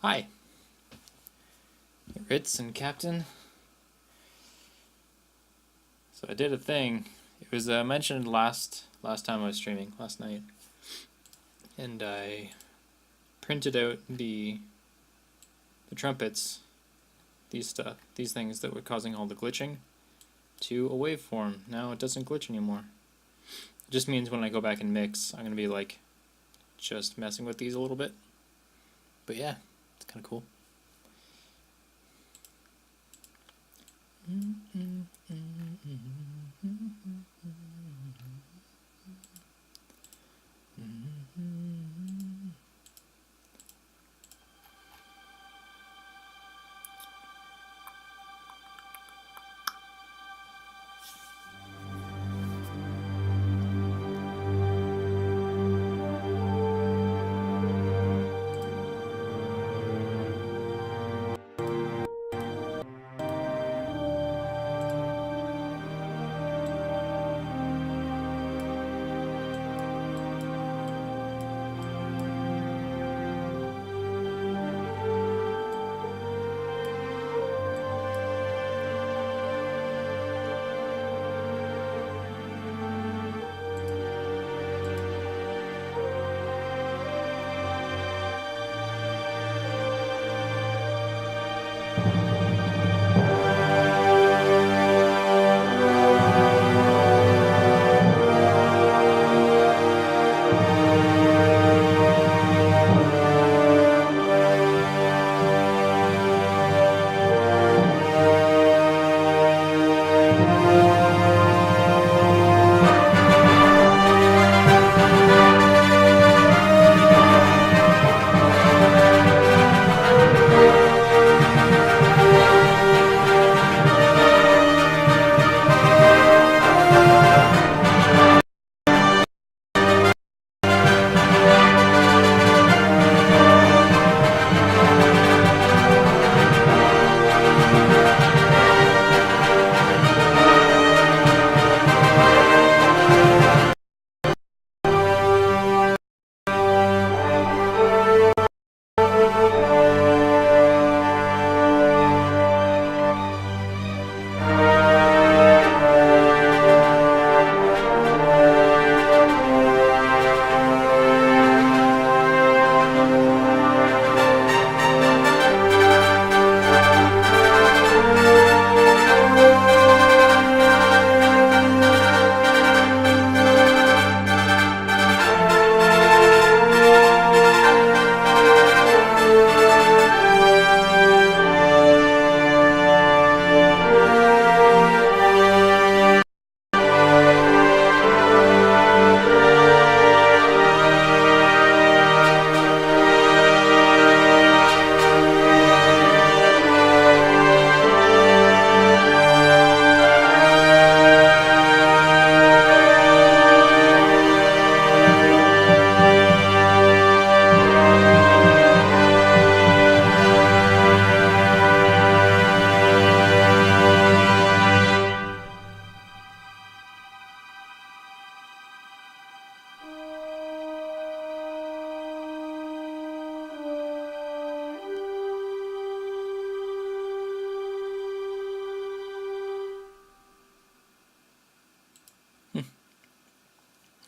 Hi, Ritz and Captain. So I did a thing. It was mentioned last time I was streaming, last night, and I printed out the trumpets, these things that were causing all the glitching, to a waveform. Now it doesn't glitch anymore. It just means when I go back and mix, I'm gonna be like just messing with these a little bit. But yeah, it's kind of cool.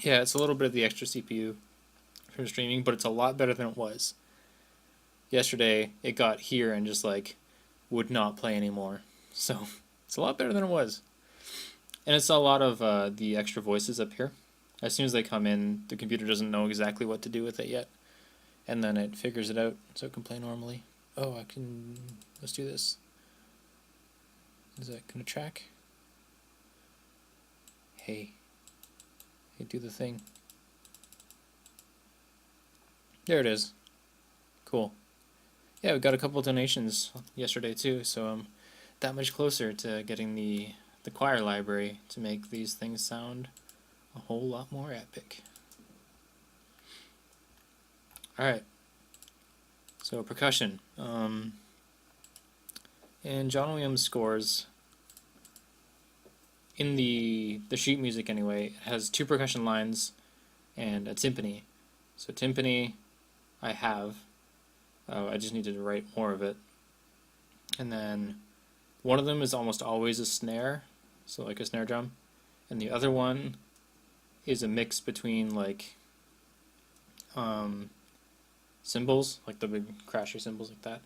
Yeah, it's a little bit of the extra CPU from streaming, but it's a lot better than it was. Yesterday, it got here and just like would not play anymore. So it's a lot better than it was. And it's a lot of the extra voices up here. As soon as they come in, the computer doesn't know exactly what to do with it yet. And then it figures it out so it can play normally. Oh, let's do this. Is that gonna track? Hey, do the thing. There it is. Cool. Yeah, we got a couple donations yesterday too, so I'm that much closer to getting the choir library to make these things sound a whole lot more epic. Alright, so percussion. In John Williams' scores, in the sheet music anyway, it has 2 percussion lines and a timpani. So timpani I have. I just needed to write more of it. And then one of them is almost always a snare, so like a snare drum, and the other one is a mix between like cymbals, like the big crasher cymbals like that,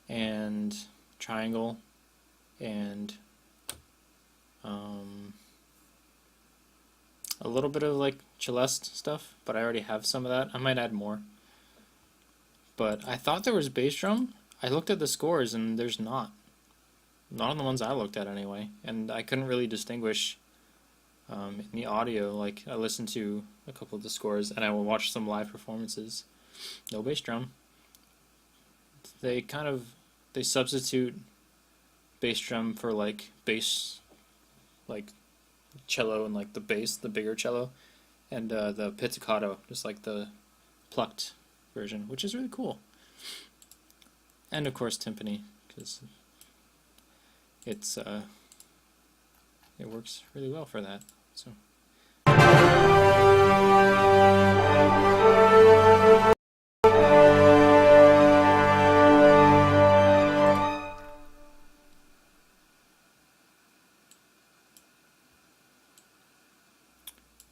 and triangle, and a little bit of like celeste stuff, but I already have some of that. I might add more. But I thought there was bass drum. I looked at the scores and there's not. Not on the ones I looked at anyway. And I couldn't really distinguish in the audio. Like I listened to a couple of the scores and I will watch some live performances. No bass drum. They substitute bass drum for like bass, like cello and like the bass, the bigger cello, and the pizzicato, just like the plucked version, which is really cool. And of course timpani, because it works really well for that. So.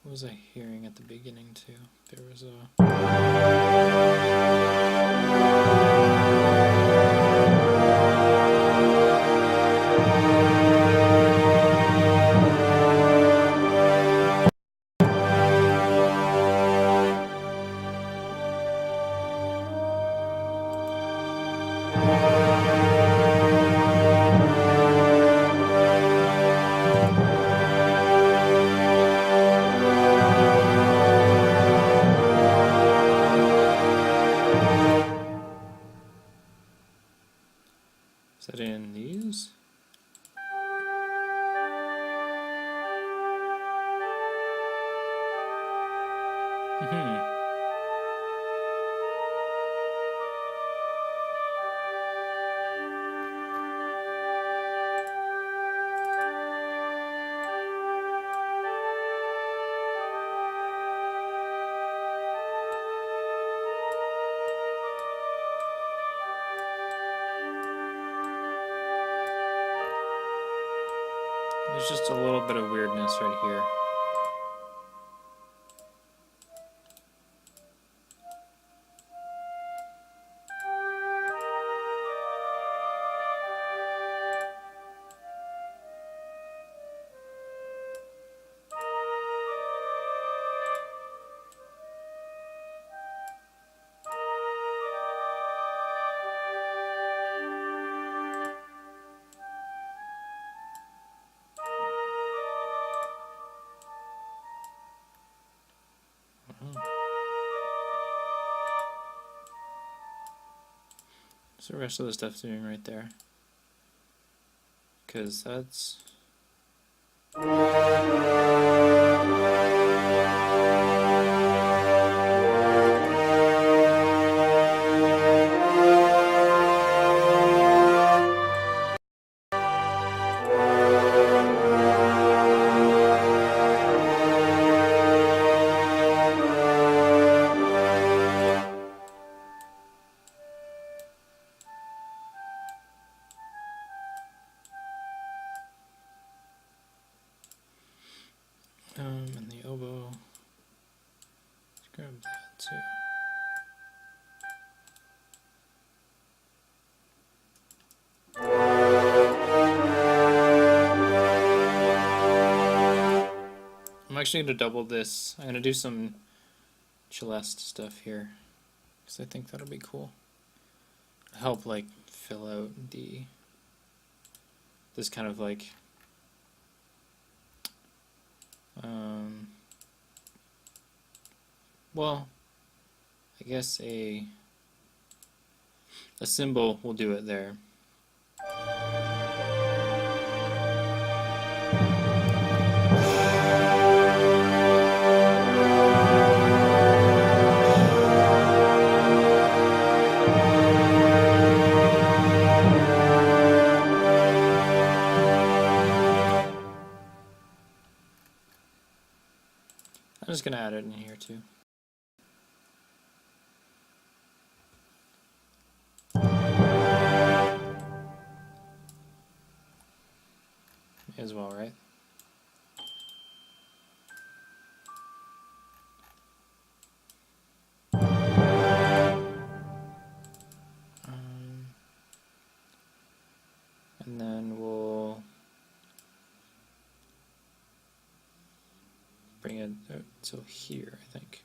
What was I hearing at the beginning too? There was a... Is that in these? There's just a little bit of weirdness right here. What's the rest of the stuff doing right there? Because that's... and the oboe. Let's grab that too. I'm actually going to double this. I'm going to do some celeste stuff here, because I think that'll be cool. Help like fill out this kind of like well, I guess a cymbal will do it there. I'm just going to add it in here too. bring it till here, I think.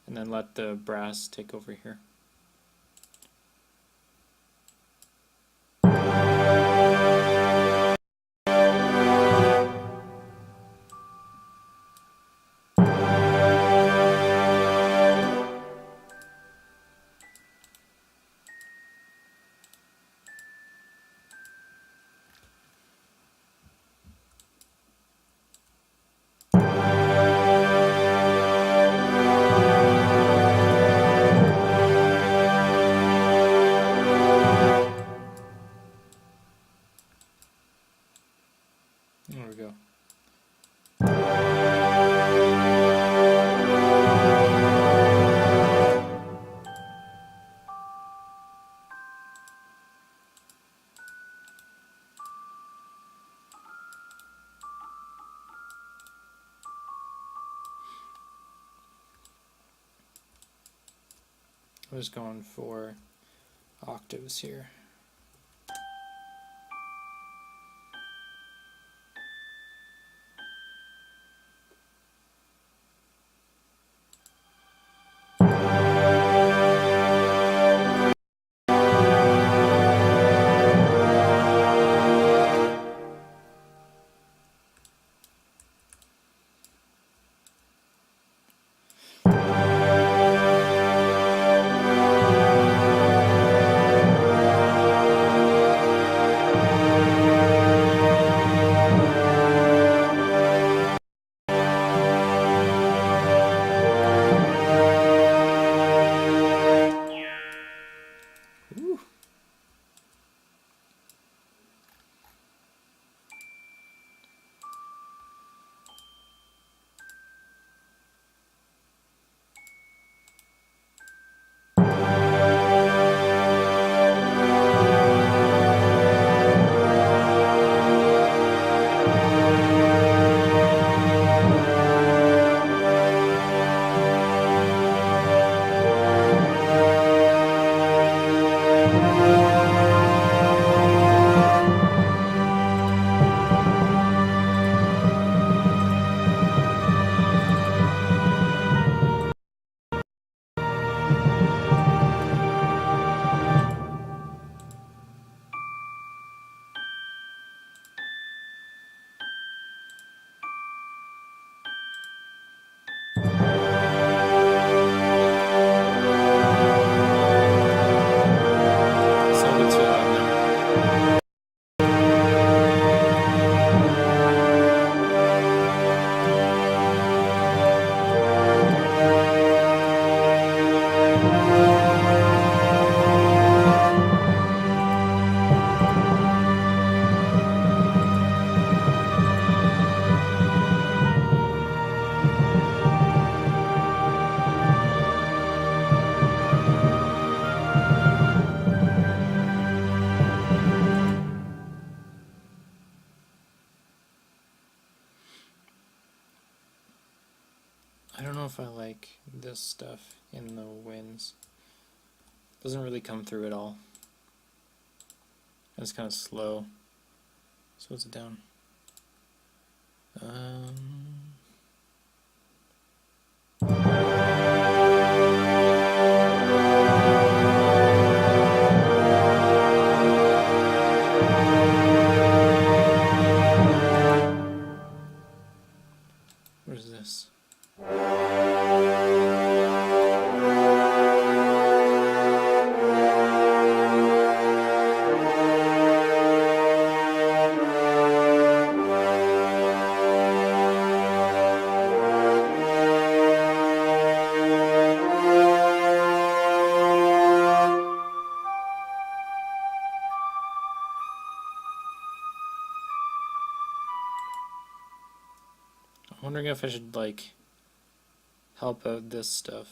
And then let the brass take over here. There we go. I'm just going for octaves here. Woo. I don't know if I like this stuff in the winds. Doesn't really come through at all. It's kind of slow. Slows it down. What is this? I'm wondering if I should like help out this stuff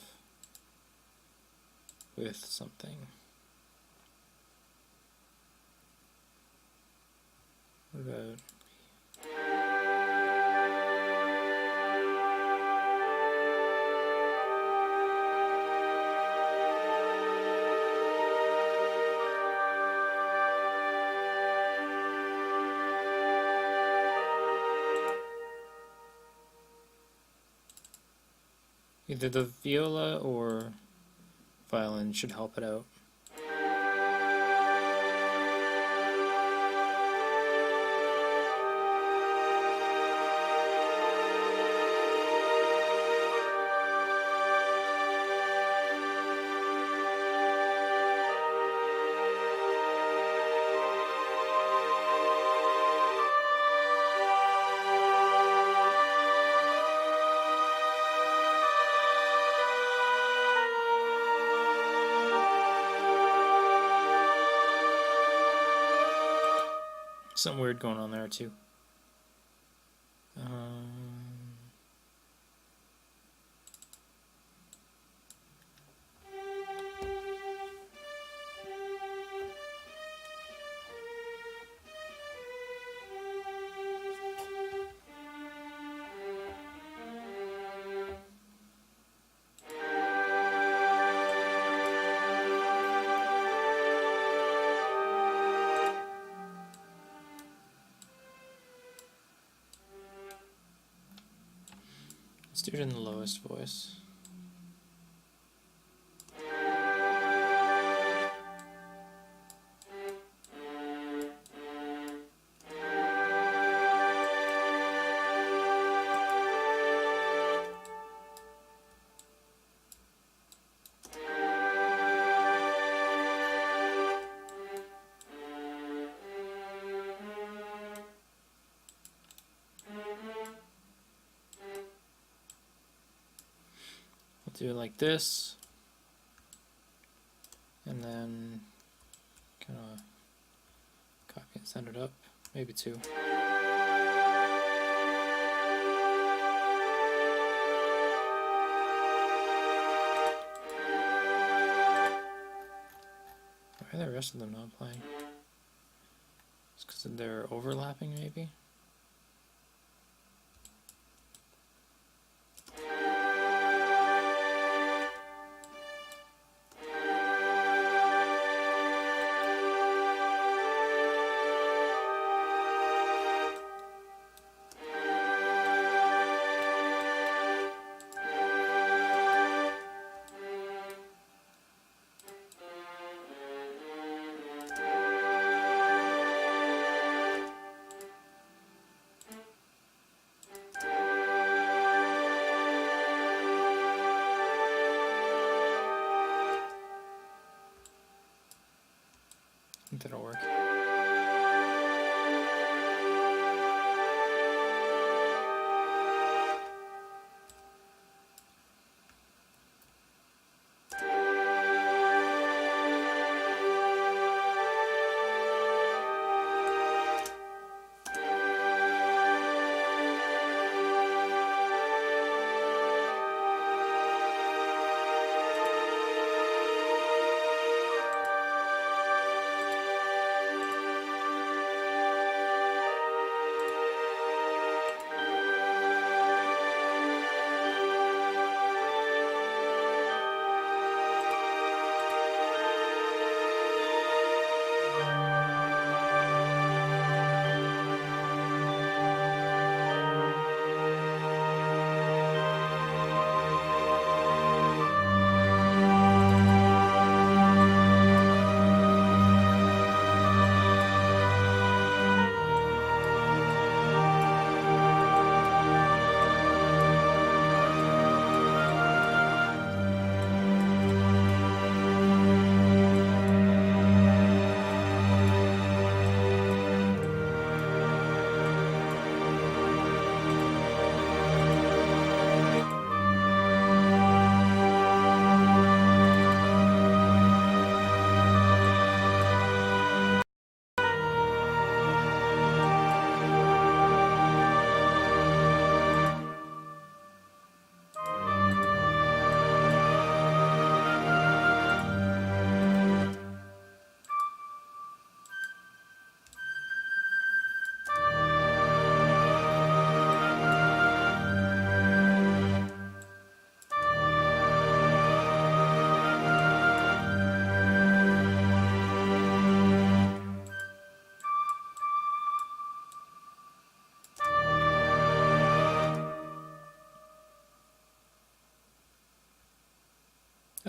with something. What about Either the viola or violin should help it out. Something weird going on there too. Let's do it in the lowest voice. Do it like this, and then kind of copy and send it up, maybe two. Why are the rest of them not playing? It's because they're overlapping, maybe?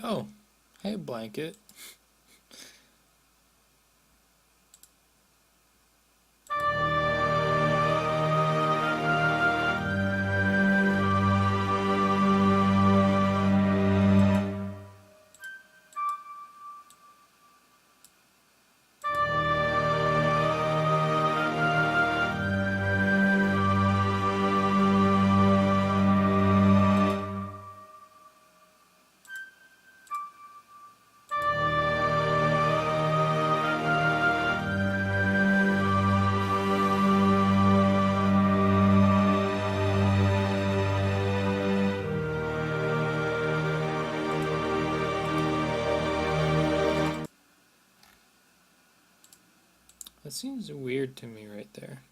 Oh, hey, blanket. That seems weird to me right there.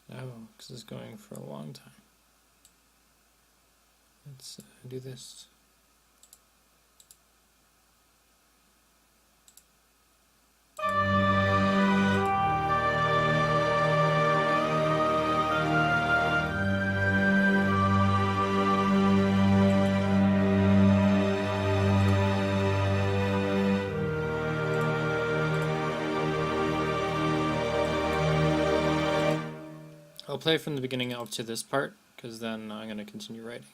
Oh, because it's going for a long time. Let's do this. I'll play from the beginning up to this part, because then I'm going to continue writing.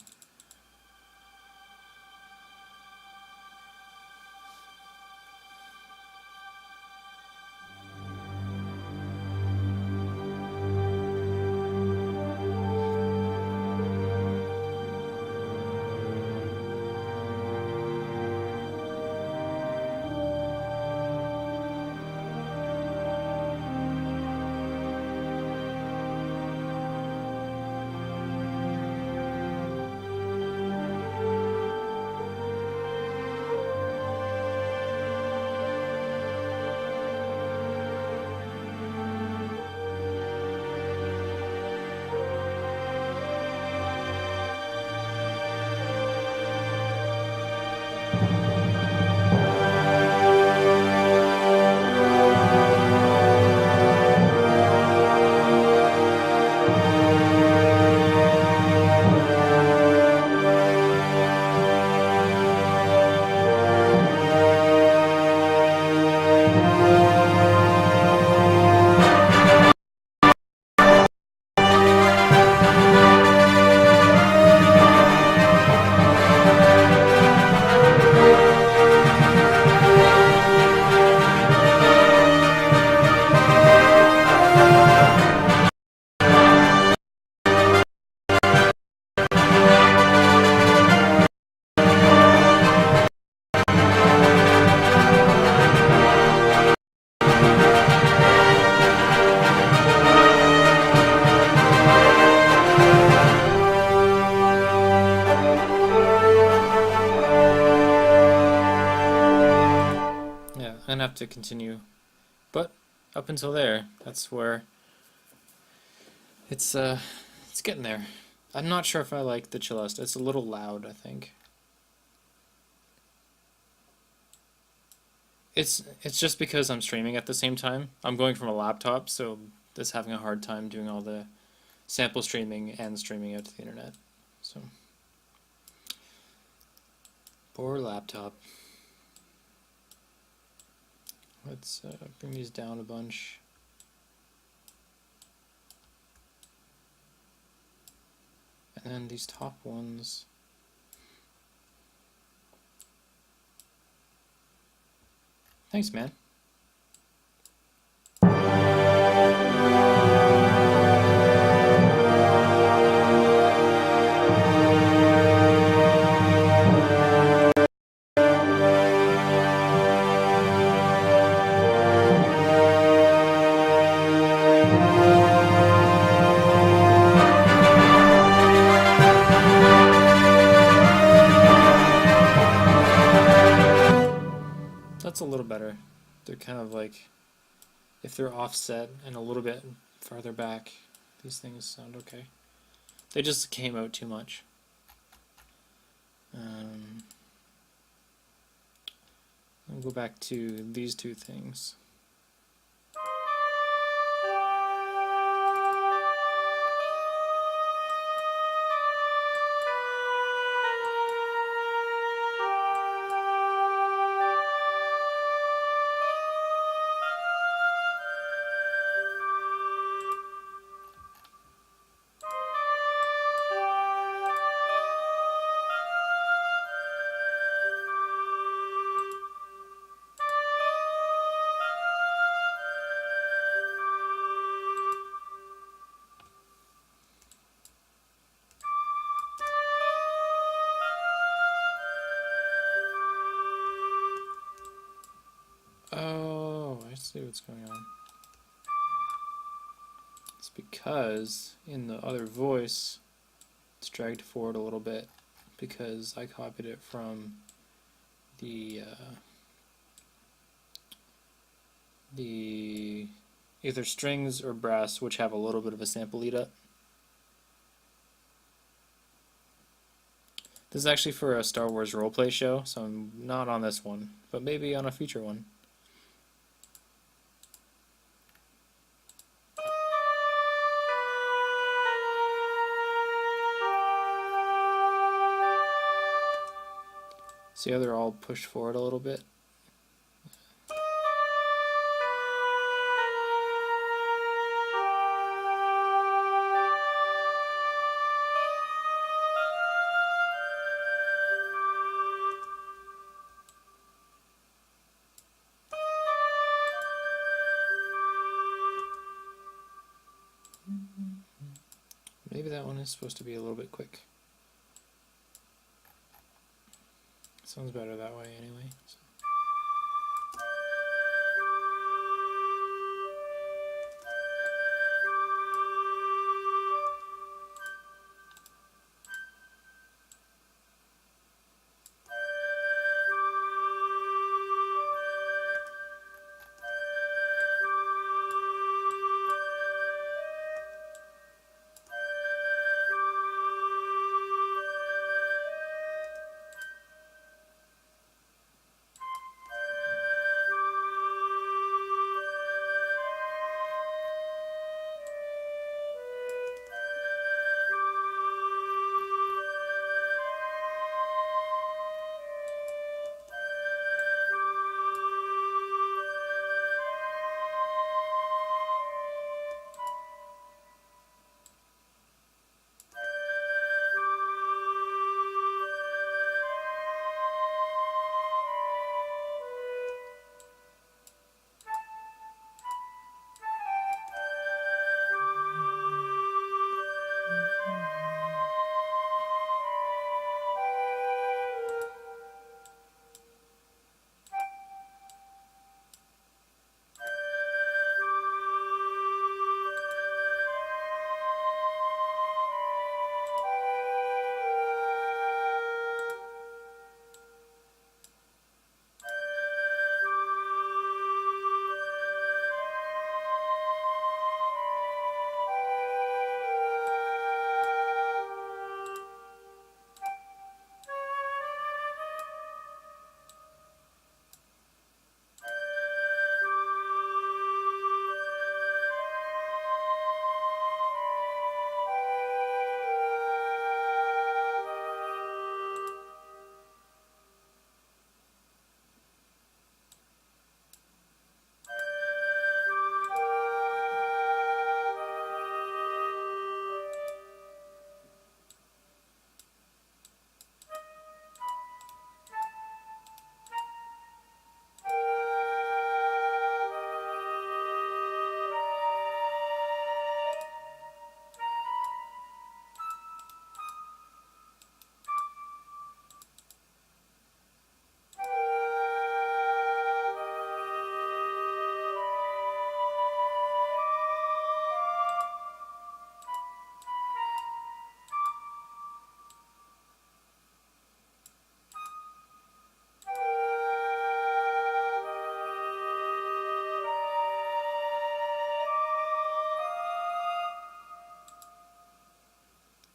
Yeah, I'm going to have to continue. But up until there, that's where it's getting there. I'm not sure if I like the cellist. It's a little loud, I think. It's just because I'm streaming at the same time. I'm going from a laptop, so it's having a hard time doing all the sample streaming and streaming out to the internet. So poor laptop. Let's bring these down a bunch. And then these top ones. Thanks, man. That's a little better. They're kind of like, if they're offset and a little bit farther back, these things sound okay. They just came out too much. I'll go back to these two things. see what's going on. It's because in the other voice it's dragged forward a little bit because I copied it from the either strings or brass, which have a little bit of a sample lead up. This is actually for a Star Wars roleplay show, so I'm not on this one, but maybe on a future one. See how they're all pushed forward a little bit? Maybe that one is supposed to be a little bit quick. Sounds better that way anyway. So.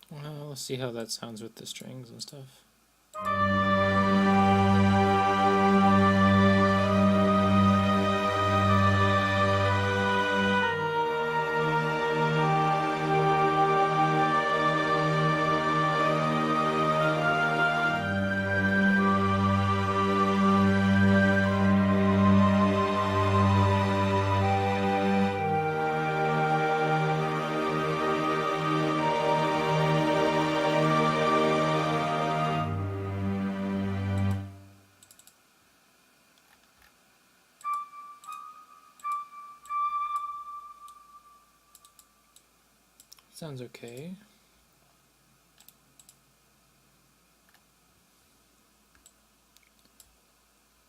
Well, let's see how that sounds with the strings and stuff. Sounds okay.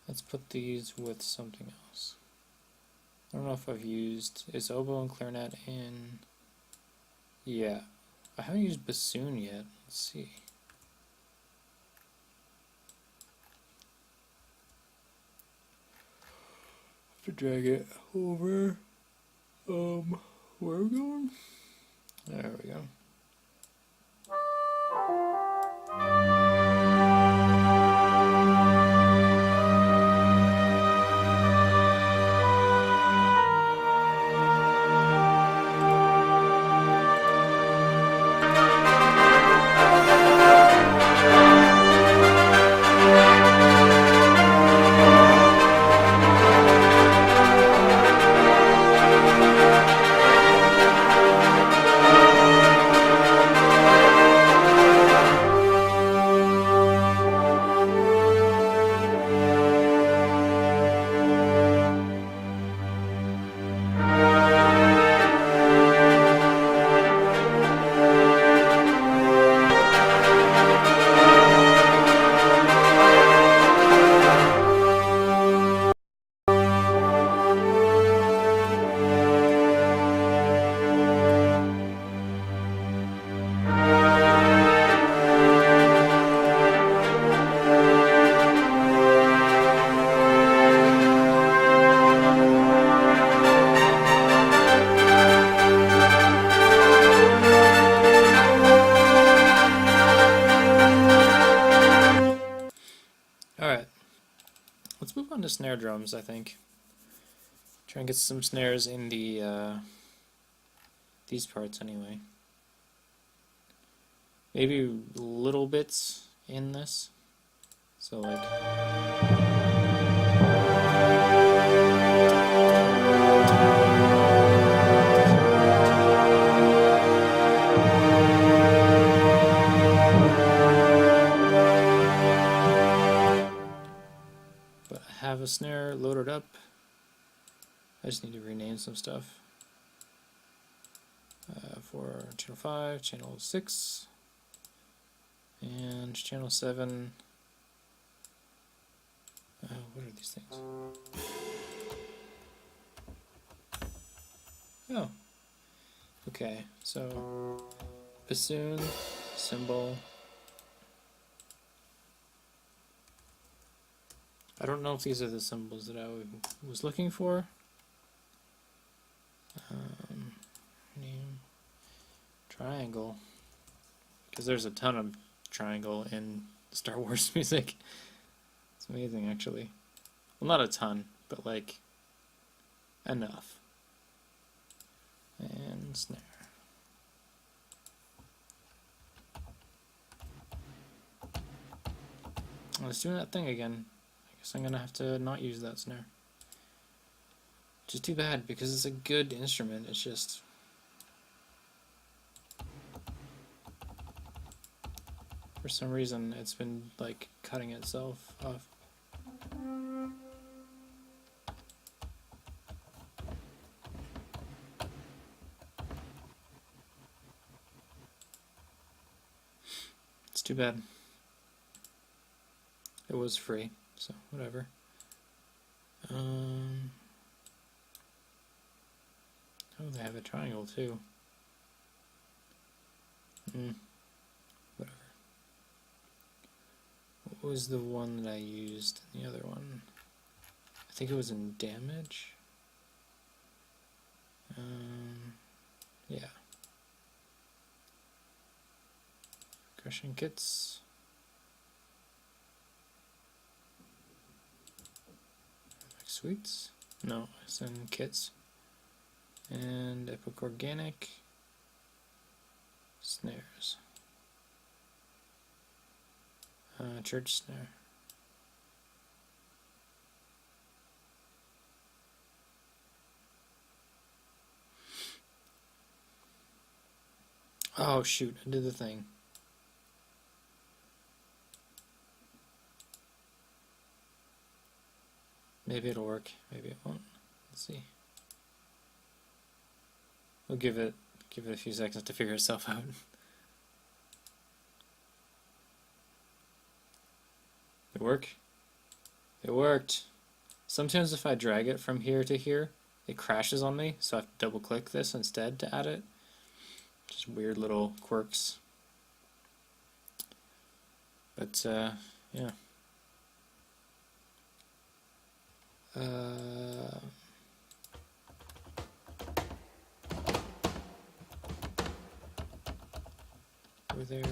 Let's put these with something else. I don't know if I've used, it's oboe and clarinet and, yeah. I haven't used bassoon yet. Let's see. To drag it over. Where are we going? There we go. Alright, let's move on to snare drums, I think. Try and get some snares in the, these parts anyway. Maybe little bits in this. So like... But I have a snare loaded up. I just need to rename some stuff. For channel 5, channel 6, and channel 7. What are these things? Oh. Okay, so bassoon, cymbal. I don't know if these are the symbols that I was looking for. Name triangle, because there's a ton of triangle in Star Wars music. It's amazing, actually. Well, not a ton, but like enough. And snare. Oh, it's doing that thing again. I guess I'm gonna have to not use that snare. Which is too bad, because it's a good instrument. It's just... for some reason, it's been like cutting itself off. It's too bad. It was free, so whatever. Oh, they have a triangle too. Whatever. What was the one that I used in the other one? I think it was in damage. Yeah. Percussion kits. Suites? No, it's in kits. And Epic Organic snares. Church snare. Oh shoot, I did the thing. Maybe it'll work, maybe it won't. Let's see. We'll give it a few seconds to figure itself out. It work? It worked. Sometimes if I drag it from here to here, it crashes on me, so I have to double click this instead to add it. Just weird little quirks. But yeah. Over there.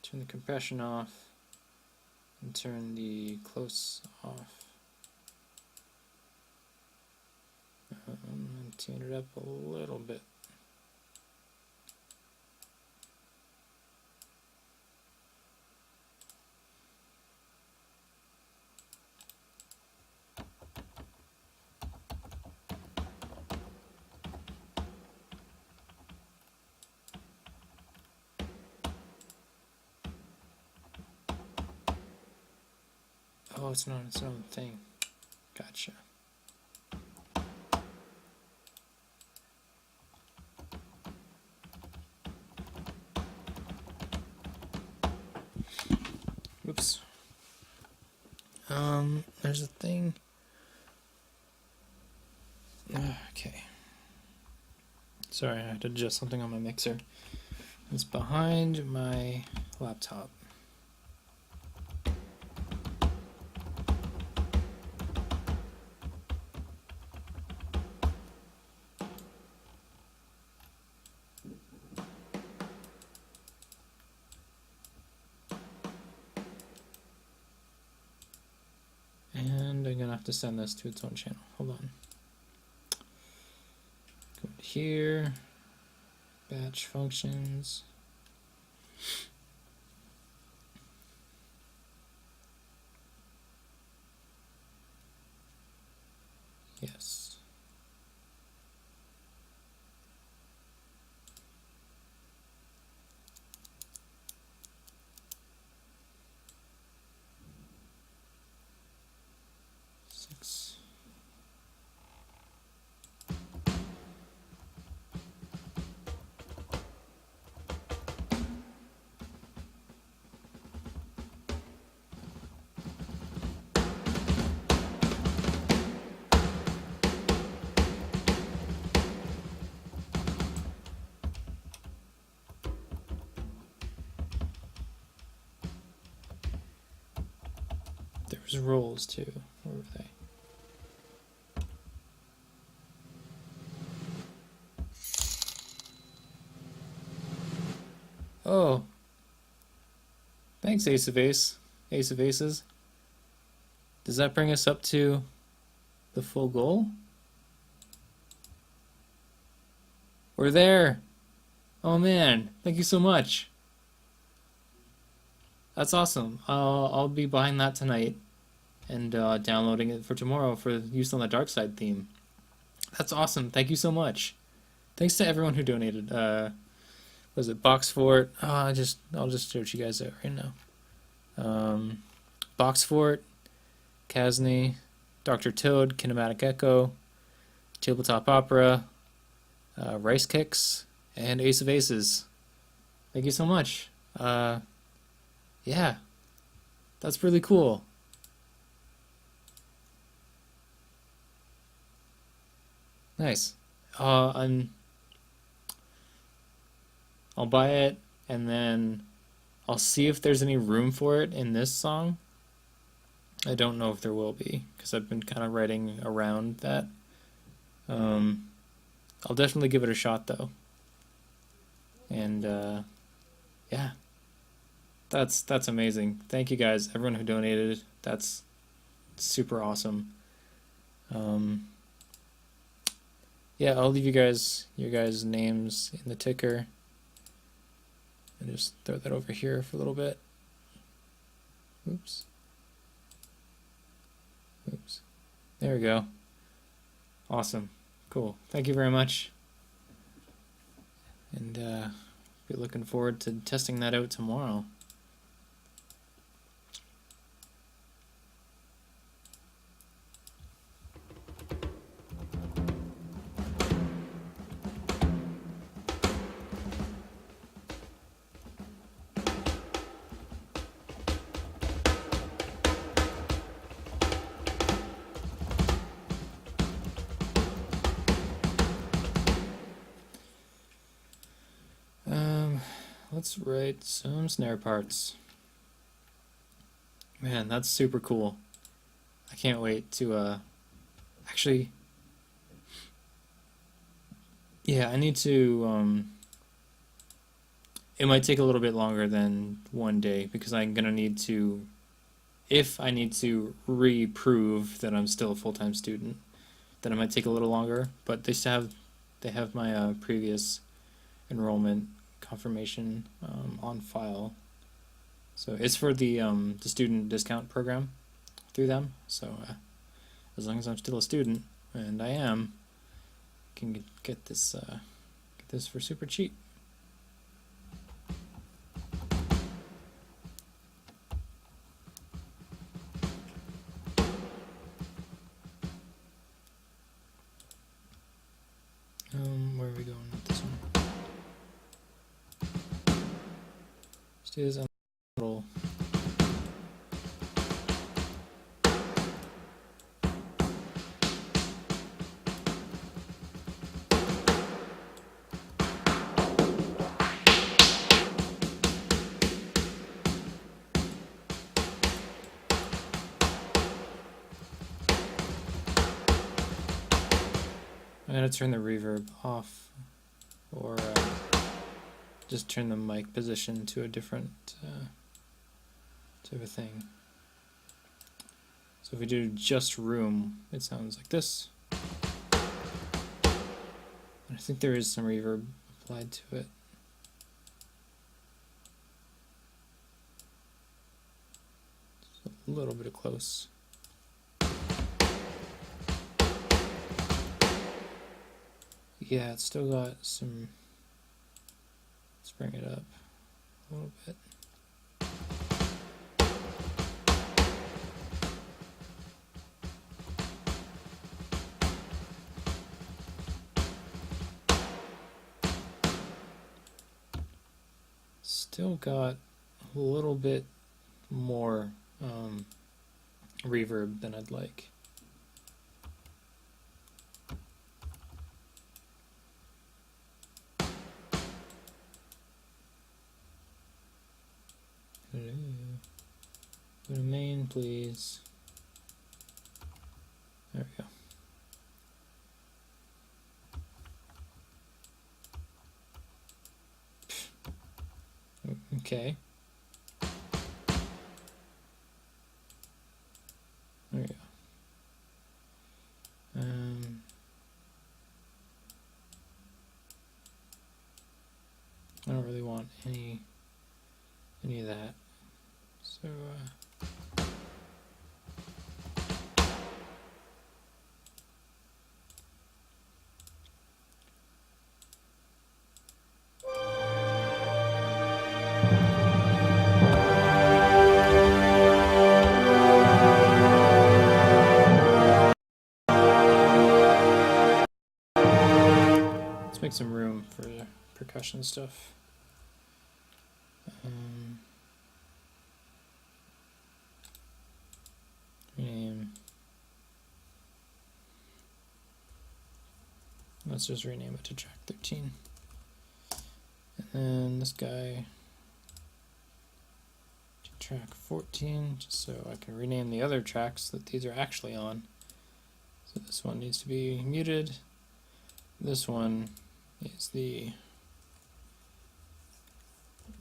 Turn the compression off and turn the close off. And tune it up a little bit. Oh, it's not its own thing. Gotcha. Oops. There's a thing. Okay. Sorry, I had to adjust something on my mixer. It's behind my laptop. And I'm gonna have to send this to its own channel. Hold on. Go to here, batch functions. Yes. Six. There's rolls too. Where were they? Oh. Thanks, Ace of Ace. Ace of Aces. Does that bring us up to the full goal? We're there. Oh man, thank you so much. That's awesome. I'll be buying that tonight and downloading it for tomorrow for use on the Dark Side theme. That's awesome. Thank you so much. Thanks to everyone who donated. Was it Boxfort? Oh, I'll just search you guys out right now. Boxfort, Kasny, Dr. Toad, Kinematic Echo, Tabletop Opera, Rice Kicks, and Ace of Aces. Thank you so much. Yeah, that's really cool. Nice. I'll buy it, and then I'll see if there's any room for it in this song. I don't know if there will be, because I've been kind of writing around that. I'll definitely give it a shot, though. And, yeah. That's amazing. Thank you guys, everyone who donated. That's super awesome. Yeah, I'll leave you guys your guys' names in the ticker. And just throw that over here for a little bit. Oops. Oops. There we go. Awesome. Cool. Thank you very much. And be looking forward to testing that out tomorrow. Let's write some snare parts. Man, that's super cool. I can't wait to actually, yeah, I need to it might take a little bit longer than one day because I'm gonna need to, if I need to reprove that I'm still a full-time student, then it might take a little longer, but they have my previous enrollment confirmation on file. So it's for the student discount program through them. So as long as I'm still a student, and I am, I can get this for super cheap. Where are we going with this one? Let's do this on little. I'm gonna turn the reverb off, or just turn the mic position to a different type of thing. So if we do just room, it sounds like this. And I think there is some reverb applied to it. Just a little bit of close. Yeah, it's still got some. Let's bring it up a little bit. Still got a little bit more reverb than I'd like. Go to main, please. There we go. Okay. There we go. I don't really want any of that. So let's make some room for the percussion stuff. Rename. Let's just rename it to track 13. And then this guy to track 14, just so I can rename the other tracks that these are actually on. So this one needs to be muted. This one is the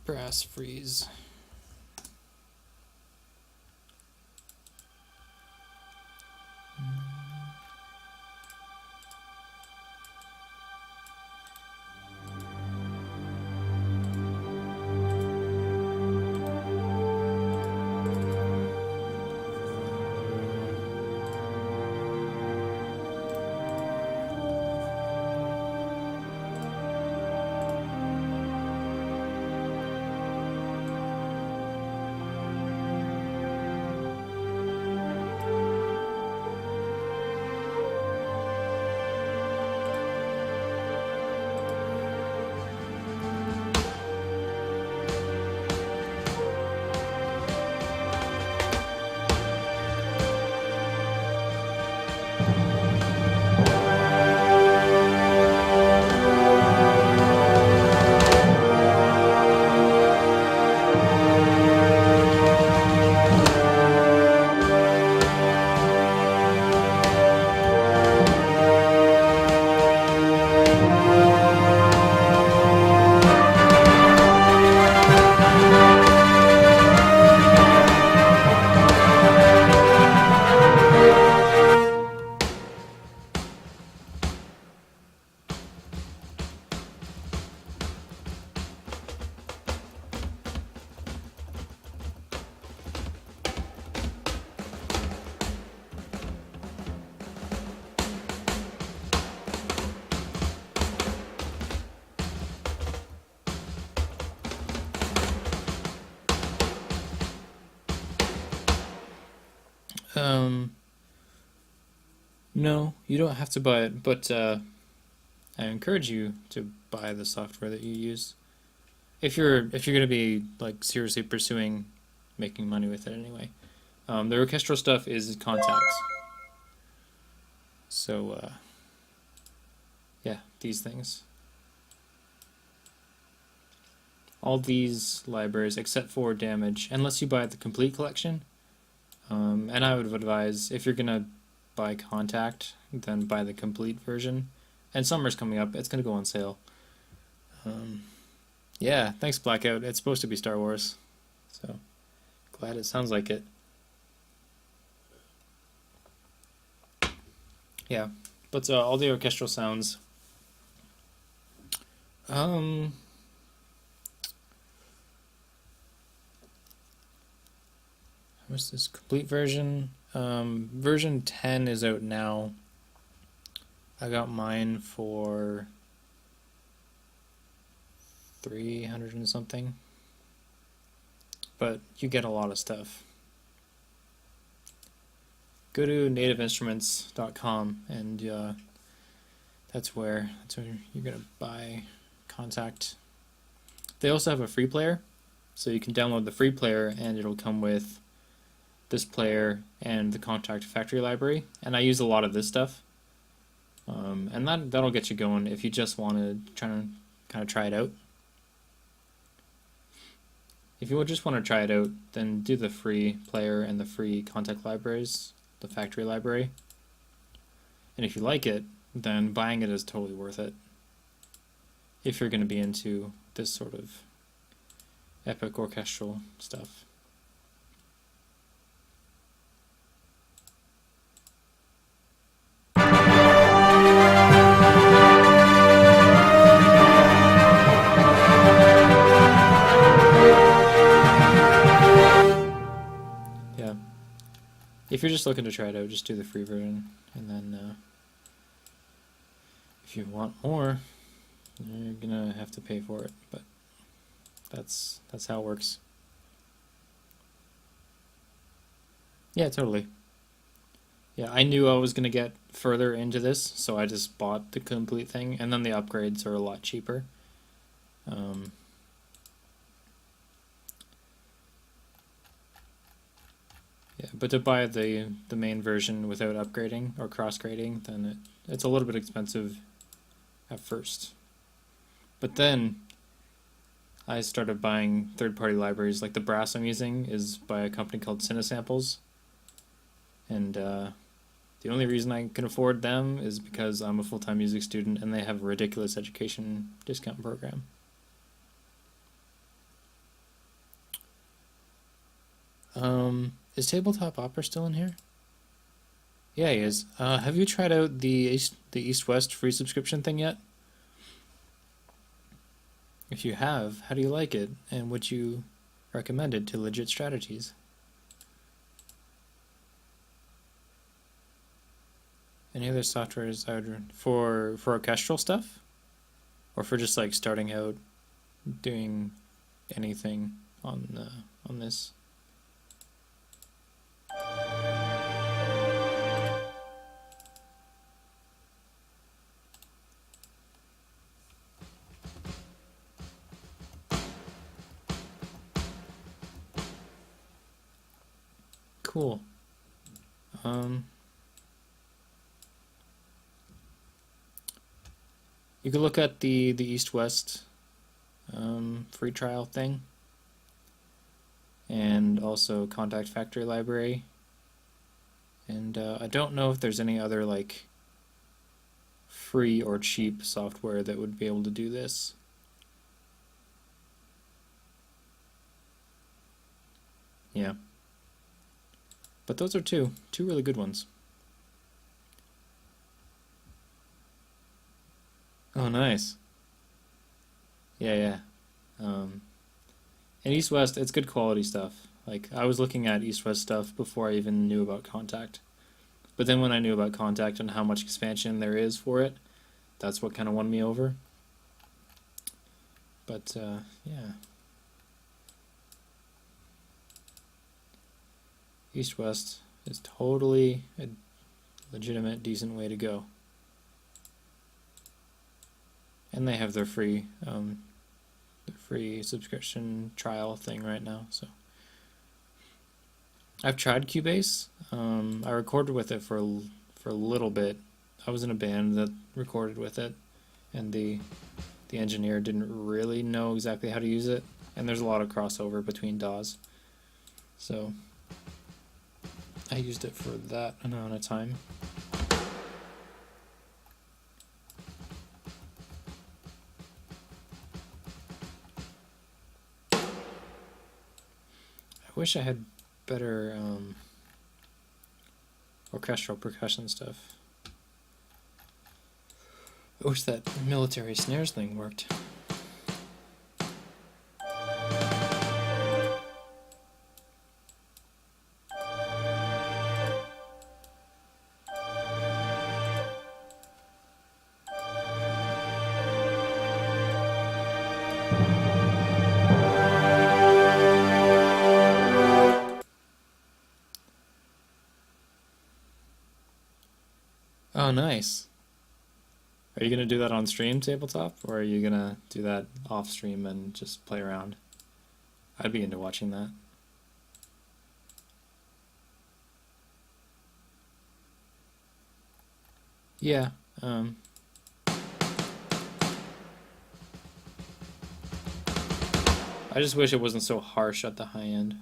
brass freeze. No, you don't have to buy it, but I encourage you to buy the software that you use if you're gonna be like seriously pursuing making money with it anyway. The orchestral stuff is contacts. So yeah, these things. All these libraries, except for damage, unless you buy the complete collection. And I would advise, if you're gonna buy Contact, then buy the complete version. And summer's coming up; it's gonna go on sale. Yeah, thanks Blackout. It's supposed to be Star Wars, so glad it sounds like it. Yeah, but all the orchestral sounds. What's this complete version? Version 10 is out now. I got mine for 300 and something. But you get a lot of stuff. Go to nativeinstruments.com and that's where you're gonna buy Contact. They also have a free player, so you can download the free player and it'll come with this player and the Contact factory library. And I use a lot of this stuff, and that'll get you going if you just want to kind of try it out. If you just want to try it out, then do the free player and the free Contact libraries, the factory library. And if you like it, then buying it is totally worth it. If you're going to be into this sort of epic orchestral stuff. Yeah. If you're just looking to try it out, just do the free version, and then if you want more, you're gonna have to pay for it, but that's how it works. Yeah, totally. Yeah, I knew I was gonna get further into this, so I just bought the complete thing, and then the upgrades are a lot cheaper. Yeah, but to buy the main version without upgrading or cross-grading, then it's a little bit expensive at first. But then I started buying third-party libraries. Like the brass I'm using is by a company called Cinesamples, and the only reason I can afford them is because I'm a full-time music student and they have a ridiculous education discount program. Is Tabletop Opera still in here? Yeah, he is. Have you tried out the East-West free subscription thing yet? If you have, how do you like it, and would you recommend it to legit strategies? Any other softwares I would for orchestral stuff, or for just like starting out doing anything on this? Cool. You could look at the East-West free trial thing, and also Contact Factory Library. And I don't know if there's any other like free or cheap software that would be able to do this. Yeah. But those are two really good ones. Oh, nice. Yeah, yeah. And East-West, it's good quality stuff. Like, I was looking at East-West stuff before I even knew about Contact. But then when I knew about Contact and how much expansion there is for it, that's what kind of won me over. But, yeah. East-West, is totally a legitimate, decent way to go. And they have their free subscription trial thing right now. So I've tried Cubase. I recorded with it for a little bit. I was in a band that recorded with it, and the engineer didn't really know exactly how to use it, and there's a lot of crossover between DAWs. So I used it for that amount of time. I wish I had better orchestral percussion stuff. I wish that military snares thing worked. Oh, nice. Are you gonna do that on stream, tabletop, or are you gonna do that off stream and just play around? I'd be into watching that. Yeah. I just wish it wasn't so harsh at the high end.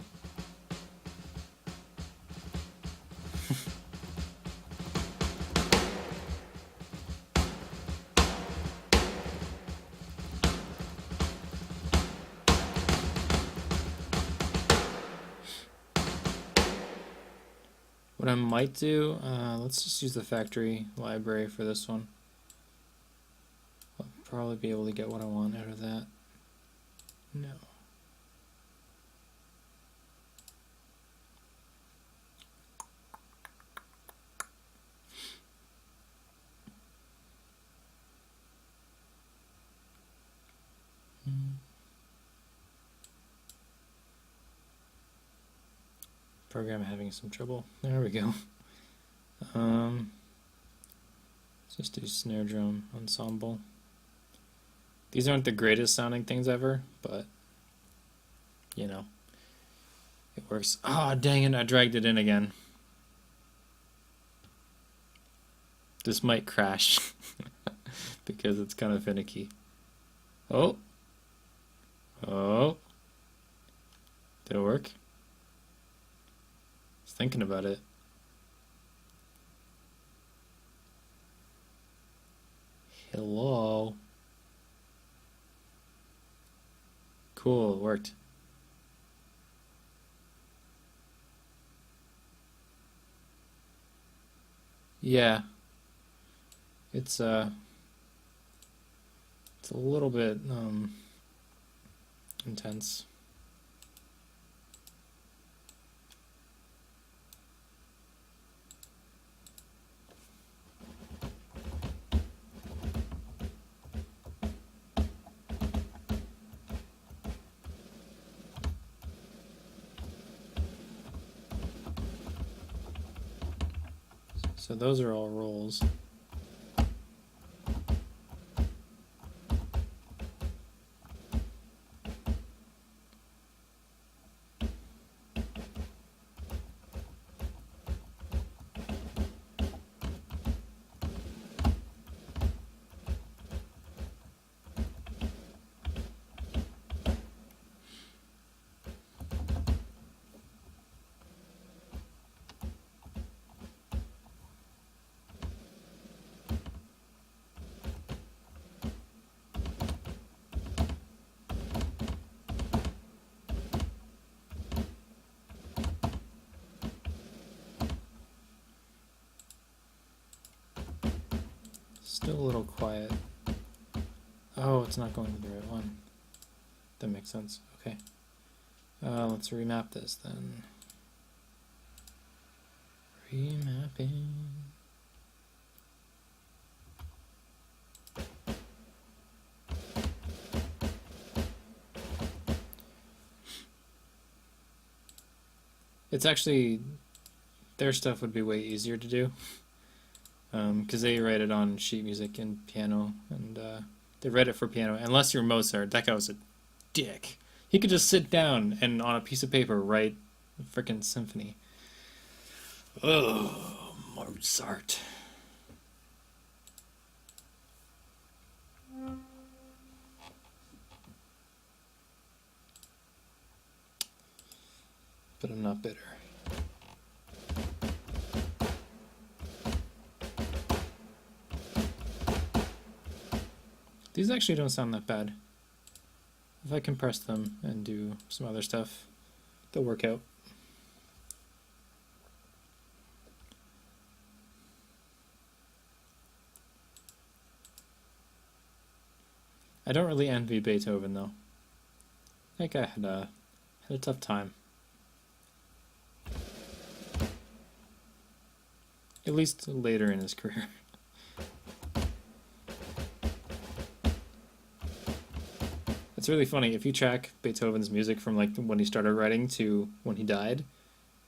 What I might do, let's just use the factory library for this one. I'll probably be able to get what I want out of that. No. Program having some trouble. There we go. Let's just do snare drum ensemble. These aren't the greatest sounding things ever, but you know, it works. Ah, oh, dang it, I dragged it in again. This might crash because it's kind of finicky. Oh. Oh. Did it work? Thinking about it. Hello. Cool, it worked. Yeah. It's a little bit intense. So those are all rolls. Still a little quiet. Oh, it's not going to the right one. That makes sense. Okay. Let's remap this then. Remapping. It's actually their stuff would be way easier to do. Because they write it on sheet music and piano, and they read it for piano. Unless you're Mozart, that guy was a dick. He could just sit down and on a piece of paper write a freaking symphony. Oh, Mozart. But I'm not bitter. These actually don't sound that bad. If I compress them and do some other stuff, they'll work out. I don't really envy Beethoven though. That guy had a tough time. At least later in his career. It's really funny, if you track Beethoven's music from like when he started writing to when he died,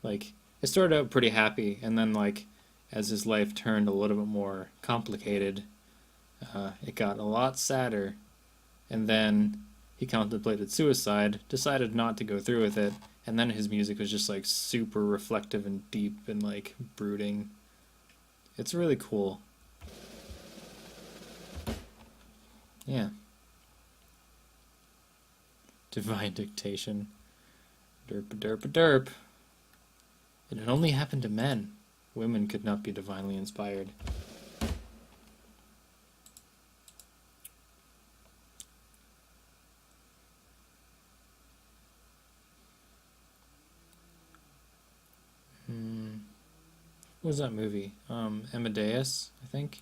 like it started out pretty happy, and then like as his life turned a little bit more complicated, it got a lot sadder, and then he contemplated suicide, decided not to go through with it, and then his music was just like super reflective and deep and like brooding. It's really cool. Yeah. Divine dictation. Derp derp derp. It had only happened to men. Women could not be divinely inspired. What was that movie? Amadeus, I think.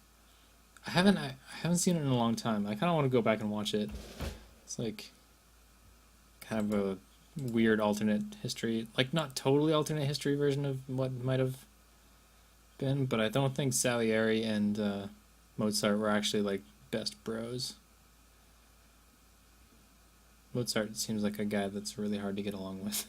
I haven't seen it in a long time. I kind of want to go back and watch it. It's like kind of a weird alternate history, like not totally alternate history version of what might have been, but I don't think Salieri and Mozart were actually like best bros. Mozart seems like a guy that's really hard to get along with.